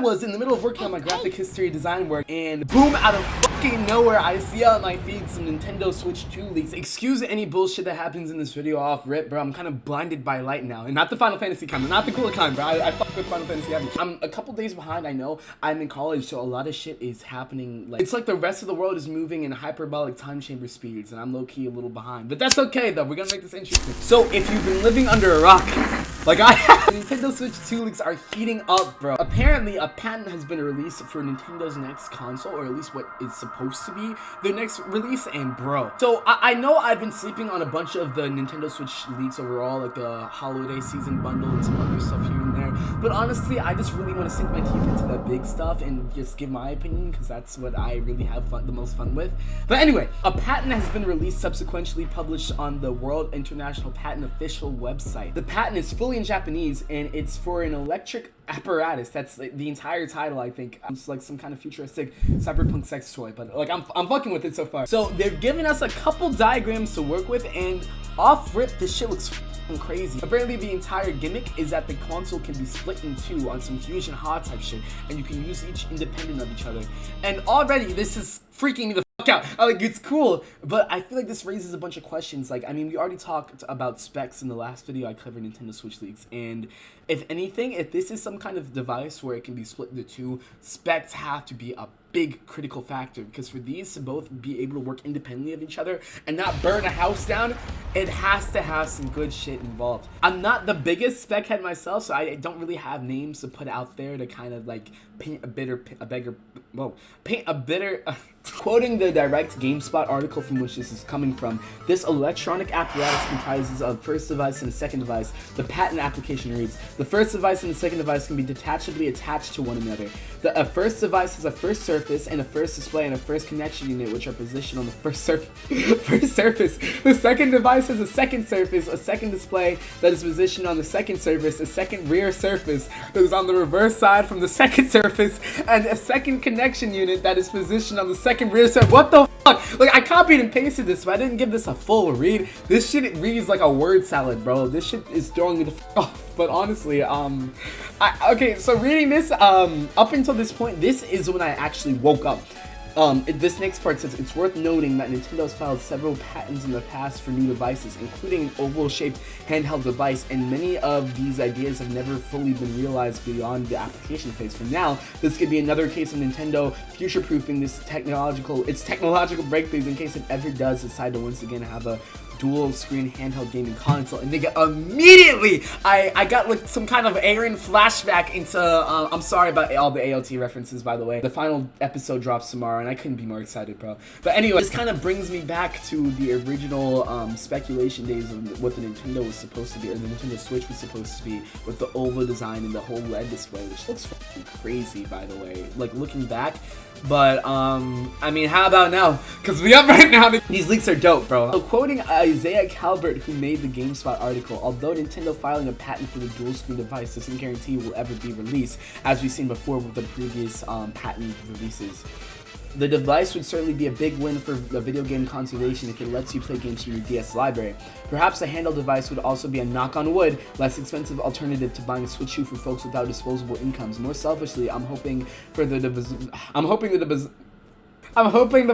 was in the middle of working on my graphic history design work, and boom, out of fucking nowhere, I see on my feed some Nintendo Switch 2 leaks. Excuse any bullshit that happens in this video off rip, bro. I'm kind of blinded by light now, and not the Final Fantasy kind, not the cooler kind, bro. I fuck with Final Fantasy heavy. I'm a couple days behind, I know. I'm in college, so a lot of shit is happening. Like, it's like the rest of the world is moving in hyperbolic time chamber speeds, and I'm low-key a little behind. But that's okay, though. We're gonna make this interesting. So, if you've been living under a rock, like I have, Nintendo Switch 2 leaks are heating up, bro. Apparently, a patent has been released for Nintendo's next console, or at least what is supposed to be their next release, and bro. So, I know I've been sleeping on a bunch of the Nintendo Switch leaks overall, like the holiday season bundle and some other stuff here and there, but honestly, I just really want to sink my teeth into that big stuff and just give my opinion, because that's what I really have the most fun with. But anyway, a patent has been released, subsequently published on the World International Patent official website. The patent is fully in Japanese, and it's for an electric apparatus. That's like the entire title, I think. It's like some kind of futuristic cyberpunk sex toy, but like I'm fucking with it so far. So they've given us a couple diagrams to work with, and off rip, this shit looks crazy. Apparently the entire gimmick is that the console can be split in two on some Fusion HA type shit, and you can use each independent of each other. And already this is freaking me the fuck out. Like, it's cool, but I feel like this raises a bunch of questions. Like, I mean, we already talked about specs in the last video I covered Nintendo Switch leaks, and if anything, if this is some kind of device where it can be split into two, specs have to be a big critical factor, because for these to both be able to work independently of each other and not burn a house down, it has to have some good shit involved. I'm not the biggest spec head myself, so I don't really have names to put out there to kind of like paint a bitter quoting the direct GameSpot article from which this is coming from, this electronic apparatus comprises of first device and a second device. The patent application reads, the first device and the second device can be detachably attached to one another. The first device has a first surface and a first display and a first connection unit, which are positioned on the first surface. The second device has a second surface, a second display that is positioned on the second surface, a second rear surface that is on the reverse side from the second surface, and a second connection unit that is positioned on the second rear surface. What the fuck? Like, I copied and pasted this, but I didn't give this a full read. This shit reads like a word salad, bro. This shit is throwing me the fuck off. But honestly, okay, so reading this, up until this point, this is when I actually woke up. This next part says, it's worth noting that Nintendo has filed several patents in the past for new devices, including an oval-shaped handheld device, and many of these ideas have never fully been realized beyond the application phase. For now, this could be another case of Nintendo future-proofing its technological breakthroughs in case it ever does decide to once again have a dual screen handheld gaming console. And they get immediately, I got like some kind of Aaron flashback into, I'm sorry about all the AOT references, by the way. The final episode drops tomorrow, and I couldn't be more excited, bro. But anyway, this kind of brings me back to the original speculation days of what the Nintendo was supposed to be, or the Nintendo Switch was supposed to be, with the oval design and the whole LED display, which looks fucking crazy, by the way, like looking back. But I mean, how about now? Because we up right now. These leaks are dope, bro. So quoting Isaiah Calvert, who made the GameSpot article, although Nintendo filing a patent for the dual screen device doesn't guarantee it will ever be released, as we've seen before with the previous patent releases. The device would certainly be a big win for the video game conservation if it lets you play games from your DS library. Perhaps a handheld device would also be a knock on wood, less expensive alternative to buying a Switch 2 for folks without disposable incomes. More selfishly, I'm hoping the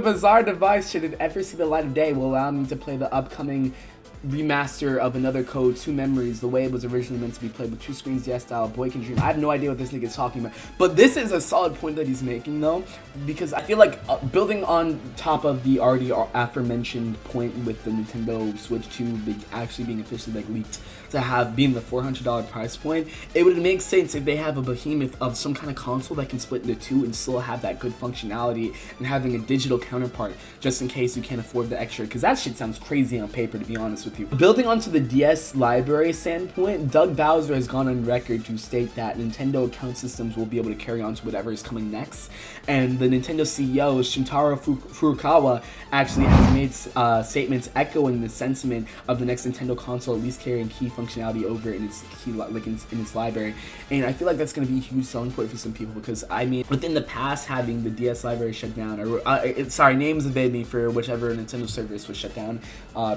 bizarre device, should it ever see the light of day, will allow me to play the upcoming remaster of Another Code, Two Memories, the way it was originally meant to be played with two screens, DS style, boy can dream. I have no idea what this nigga's talking about, but this is a solid point that he's making though, because I feel like building on top of the already aforementioned point with the Nintendo Switch 2 actually being officially like leaked to have being the $400 price point, it would make sense if they have a behemoth of some kind of console that can split into two and still have that good functionality, and having a digital counterpart just in case you can't afford the extra, because that shit sounds crazy on paper, to be honest with you. Building onto the DS library standpoint, Doug Bowser has gone on record to state that Nintendo account systems will be able to carry on to whatever is coming next, and the Nintendo CEO, Shintaro Furukawa, actually has made statements echoing the sentiment of the next Nintendo console at least carrying key functionality over in its key, like in its library. And I feel like that's going to be a huge selling point for some people, because I mean, within the past, having the DS library shut down, or sorry, names evade me for whichever Nintendo service was shut down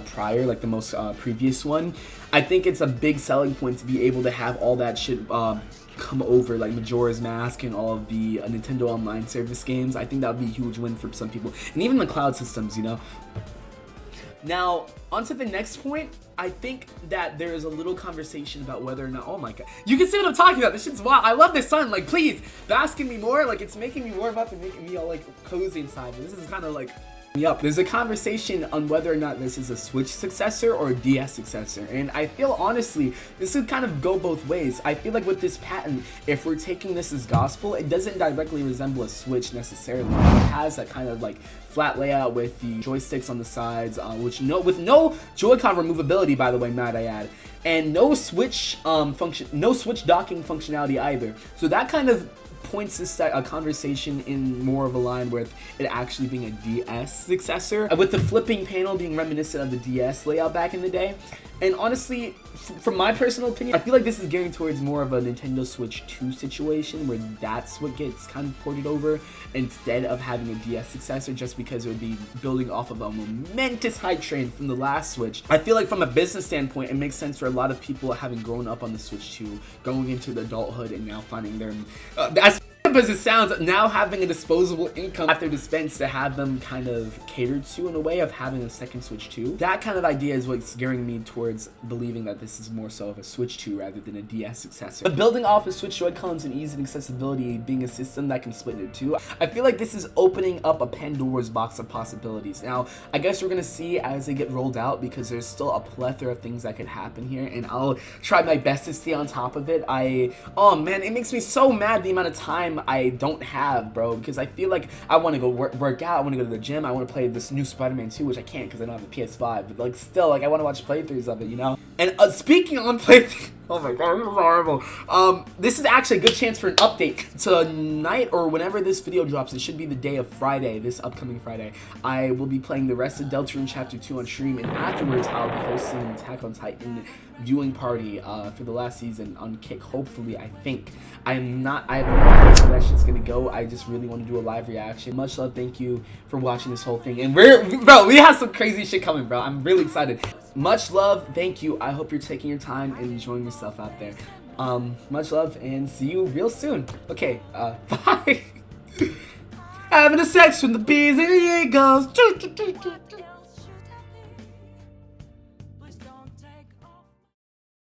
prior, like the most most previous one. I think it's a big selling point to be able to have all that shit come over, like Majora's Mask and all of the Nintendo Online Service games. I think that would be a huge win for some people, and even the cloud systems, you know. Now, on to the next point. I think that there is a little conversation about whether or not, oh my god, you can see what I'm talking about. This shit's wild. I love this sun. Like, please, bask in me more. Like, it's making me warm up and making me all like cozy inside. This is kind of like me up. There's a conversation on whether or not this is a Switch successor or a DS successor, and I feel honestly this would kind of go both ways. I feel like with this patent, if we're taking this as gospel, it doesn't directly resemble a Switch necessarily. It has that kind of like flat layout with the joysticks on the sides, with no Joy-Con removability, by the way, might I add, and no Switch no Switch docking functionality either. So that kind of points this conversation in more of a line with it actually being a DS successor, with the flipping panel being reminiscent of the DS layout back in the day. And honestly, from my personal opinion, I feel like this is gearing towards more of a Nintendo Switch 2 situation, where that's what gets kind of ported over instead of having a DS successor, just because it would be building off of a momentous hype train from the last Switch. I feel like from a business standpoint, it makes sense for a lot of people having grown up on the Switch 2, going into the adulthood and now finding their as as it sounds, now having a disposable income at their dispense to have them kind of catered to in a way of having a second Switch 2. That kind of idea is what's gearing me towards believing that this is more so of a Switch 2 rather than a DS successor. But building off of Switch Joy-Cons and ease and accessibility being a system that can split into two, I feel like this is opening up a Pandora's box of possibilities. Now, I guess we're gonna see as they get rolled out, because there's still a plethora of things that could happen here, and I'll try my best to stay on top of it. Oh man, it makes me so mad the amount of time I don't have, bro, because I feel like I want to go work out, I want to go to the gym, I want to play this new Spider-Man 2, which I can't because I don't have a PS5, but like still, like I want to watch playthroughs of it, you know? And speaking on playthroughs, oh my god, this is horrible. This is actually a good chance for an update. Tonight, or whenever this video drops, it should be the day of Friday, this upcoming Friday, I will be playing the rest of Deltarune Chapter 2 on stream, and afterwards I'll be hosting an Attack on Titan viewing party for the last season on Kick, hopefully. I think. I have no idea how that shit's gonna go. I just really want to do a live reaction. Much love, thank you for watching this whole thing, and we have some crazy shit coming, bro. I'm really excited. Much love, thank you. I hope you're taking your time and enjoying yourself out there. Much love, and see you real soon. Okay, bye. Having a sex with the bees and the eagles.